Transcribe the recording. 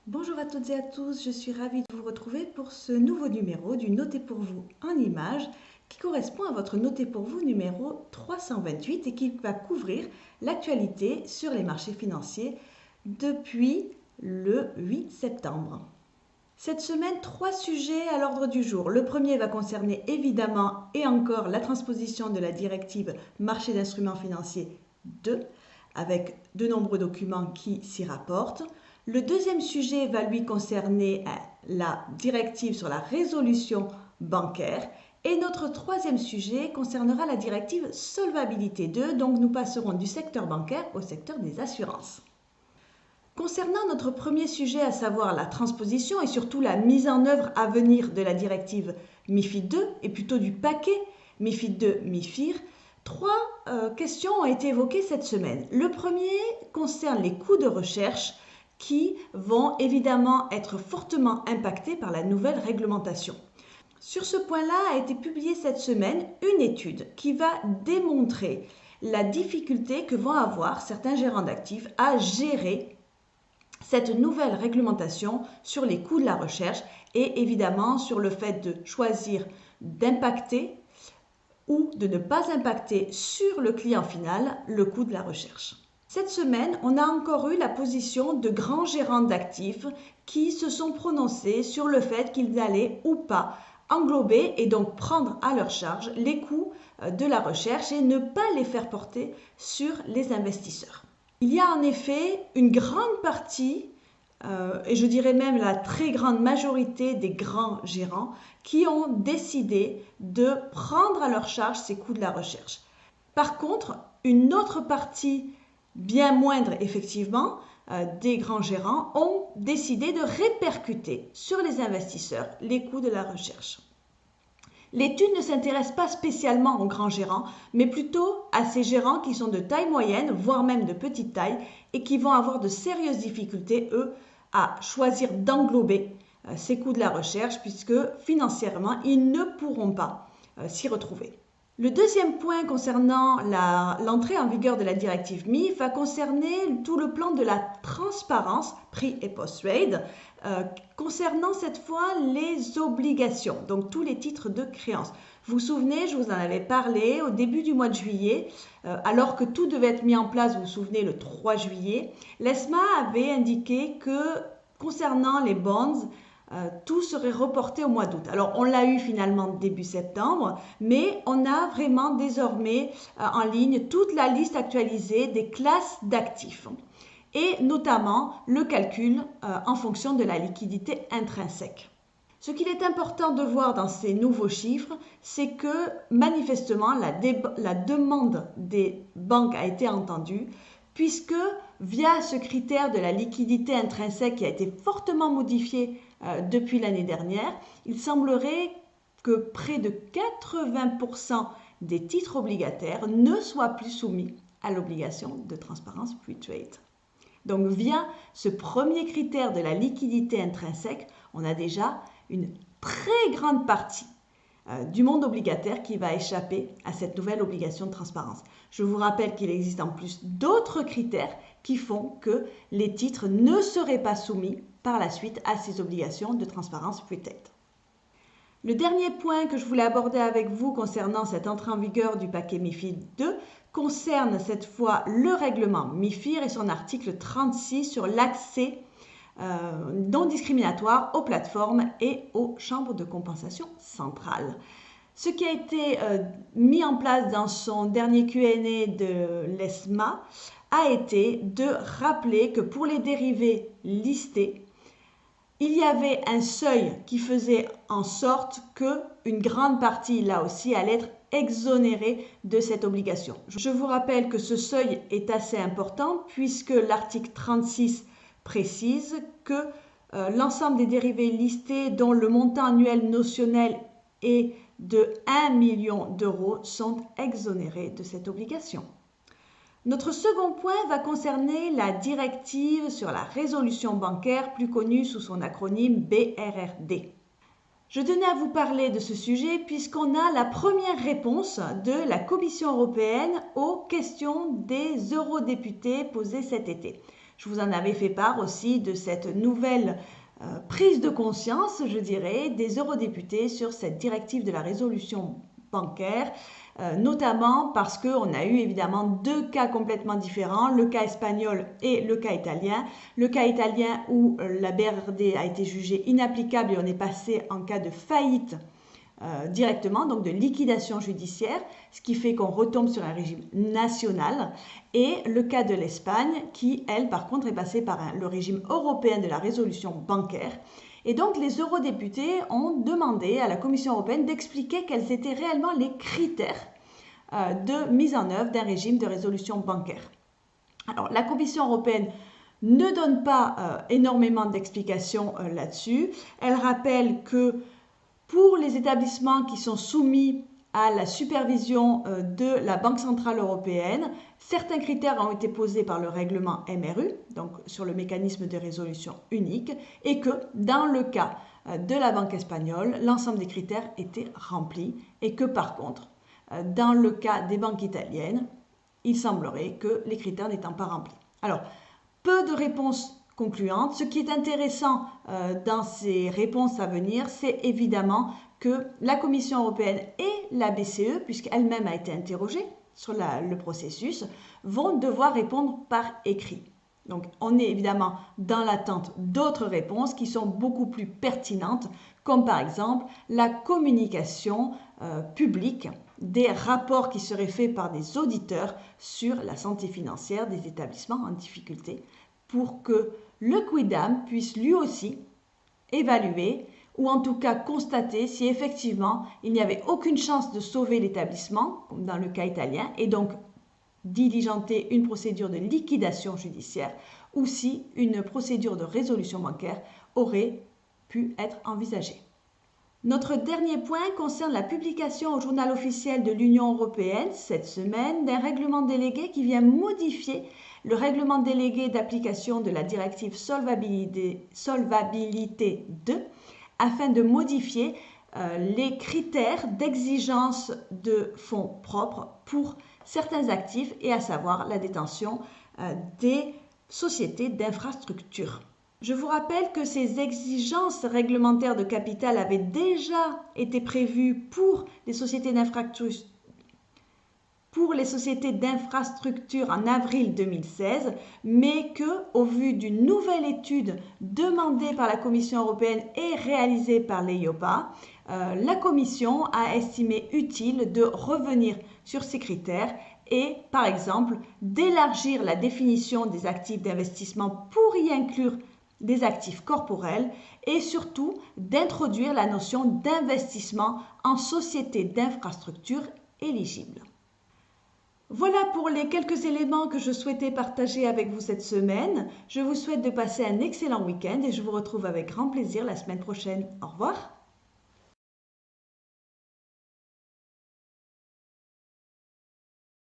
Bonjour à toutes et à tous, je suis ravie de vous retrouver pour ce nouveau numéro du Notez pour vous en images qui correspond à votre Notez pour vous numéro 328 et qui va couvrir l'actualité sur les marchés financiers depuis le 8 septembre. Cette semaine, 3 sujets à l'ordre du jour. Le premier va concerner évidemment et encore la transposition de la directive Marché d'instruments financiers 2 avec de nombreux documents qui s'y rapportent. Le deuxième sujet va lui concerner la directive sur la résolution bancaire. Et notre troisième sujet concernera la directive Solvabilité 2, donc nous passerons du secteur bancaire au secteur des assurances. Concernant notre premier sujet, à savoir la transposition et surtout la mise en œuvre à venir de la directive MiFID 2 et plutôt du paquet MiFID 2 MiFIR, trois questions ont été évoquées cette semaine. Le premier concerne les coûts de recherche qui vont évidemment être fortement impactés par la nouvelle réglementation. Sur ce point-là a été publiée cette semaine une étude qui va démontrer la difficulté que vont avoir certains gérants d'actifs à gérer cette nouvelle réglementation sur les coûts de la recherche et évidemment sur le fait de choisir d'impacter ou de ne pas impacter sur le client final le coût de la recherche. Cette semaine, on a encore eu la position de grands gérants d'actifs qui se sont prononcés sur le fait qu'ils allaient ou pas englober et donc prendre à leur charge les coûts de la recherche et ne pas les faire porter sur les investisseurs. Il y a en effet une grande partie, et je dirais même la très grande majorité des grands gérants qui ont décidé de prendre à leur charge ces coûts de la recherche. Par contre, une autre partie, bien moindre effectivement, des grands gérants ont décidé de répercuter sur les investisseurs les coûts de la recherche. L'étude ne s'intéresse pas spécialement aux grands gérants, mais plutôt à ces gérants qui sont de taille moyenne, voire même de petite taille, et qui vont avoir de sérieuses difficultés, eux, à choisir d'englober ces coûts de la recherche, puisque financièrement, ils ne pourront pas s'y retrouver. Le deuxième point concernant l'entrée en vigueur de la directive MIF va concerner tout le plan de la transparence, prix et post-trade, concernant cette fois les obligations, donc tous les titres de créance. Vous vous souvenez, je vous en avais parlé au début du mois de juillet, alors que tout devait être mis en place, vous vous souvenez, le 3 juillet, l'ESMA avait indiqué que concernant les bonds, tout serait reporté au mois d'août. Alors, on l'a eu finalement début septembre, mais on a vraiment désormais en ligne toute la liste actualisée des classes d'actifs et notamment le calcul en fonction de la liquidité intrinsèque. Ce qu'il est important de voir dans ces nouveaux chiffres, c'est que manifestement la demande des banques a été entendue puisque via ce critère de la liquidité intrinsèque qui a été fortement modifié depuis l'année dernière, il semblerait que près de 80% des titres obligataires ne soient plus soumis à l'obligation de transparence pre-trade. Donc via ce premier critère de la liquidité intrinsèque, on a déjà une très grande partie du monde obligataire qui va échapper à cette nouvelle obligation de transparence. Je vous rappelle qu'il existe en plus d'autres critères qui font que les titres ne seraient pas soumis par la suite à ces obligations de transparence pre-trade. Le dernier point que je voulais aborder avec vous concernant cette entrée en vigueur du paquet MiFID 2 concerne cette fois le règlement MiFIR et son article 36 sur l'accès non discriminatoire aux plateformes et aux chambres de compensation centrales. Ce qui a été mis en place dans son dernier Q&A de l'ESMA a été de rappeler que pour les dérivés listés, il y avait un seuil qui faisait en sorte qu'une grande partie, là aussi, allait être exonérée de cette obligation. Je vous rappelle que ce seuil est assez important puisque l'article 36 précise que l'ensemble des dérivés listés dont le montant annuel notionnel est de 1 million d'euros sont exonérés de cette obligation. Notre second point va concerner la directive sur la résolution bancaire, plus connue sous son acronyme BRRD. Je tenais à vous parler de ce sujet puisqu'on a la première réponse de la Commission européenne aux questions des eurodéputés posées cet été. Je vous en avais fait part aussi de cette nouvelle prise de conscience, je dirais, des eurodéputés sur cette directive de la résolution bancaire, notamment parce qu'on a eu évidemment deux cas complètement différents, le cas espagnol et le cas italien. Le cas italien où la BRRD a été jugée inapplicable et on est passé en cas de faillite directement, donc de liquidation judiciaire, ce qui fait qu'on retombe sur un régime national, et le cas de l'Espagne qui, elle, par contre, est passée par le régime européen de la résolution bancaire. Et donc, les eurodéputés ont demandé à la Commission européenne d'expliquer quels étaient réellement les critères de mise en œuvre d'un régime de résolution bancaire. Alors, la Commission européenne ne donne pas énormément d'explications là-dessus. Elle rappelle que pour les établissements qui sont soumis à la supervision de la Banque centrale européenne, certains critères ont été posés par le règlement MRU, donc sur le mécanisme de résolution unique, et que dans le cas de la Banque espagnole, l'ensemble des critères étaient remplis, et que par contre, dans le cas des banques italiennes, il semblerait que les critères n'étant pas remplis. Alors, peu de réponses concluantes. Ce qui est intéressant dans ces réponses à venir, c'est évidemment que la Commission européenne et la BCE, puisqu'elle-même a été interrogée sur le processus, vont devoir répondre par écrit. Donc, on est évidemment dans l'attente d'autres réponses qui sont beaucoup plus pertinentes, comme par exemple la communication publique des rapports qui seraient faits par des auditeurs sur la santé financière des établissements en difficulté, pour que le Quidam puisse lui aussi évaluer ou en tout cas constater si effectivement il n'y avait aucune chance de sauver l'établissement, comme dans le cas italien, et donc diligenter une procédure de liquidation judiciaire, ou si une procédure de résolution bancaire aurait pu être envisagée. Notre dernier point concerne la publication au journal officiel de l'Union européenne cette semaine d'un règlement délégué qui vient modifier le règlement délégué d'application de la directive Solvabilité 2 afin de modifier les critères d'exigence de fonds propres pour certains actifs et à savoir la détention des sociétés d'infrastructure. Je vous rappelle que ces exigences réglementaires de capital avaient déjà été prévues pour les sociétés d'infrastructure en avril 2016, mais que, au vu d'une nouvelle étude demandée par la Commission européenne et réalisée par l'EIOPA, la Commission a estimé utile de revenir sur ces critères et, par exemple, d'élargir la définition des actifs d'investissement pour y inclure des actifs corporels et surtout d'introduire la notion d'investissement en société d'infrastructure éligible. Voilà pour les quelques éléments que je souhaitais partager avec vous cette semaine. Je vous souhaite de passer un excellent week-end et je vous retrouve avec grand plaisir la semaine prochaine. Au revoir.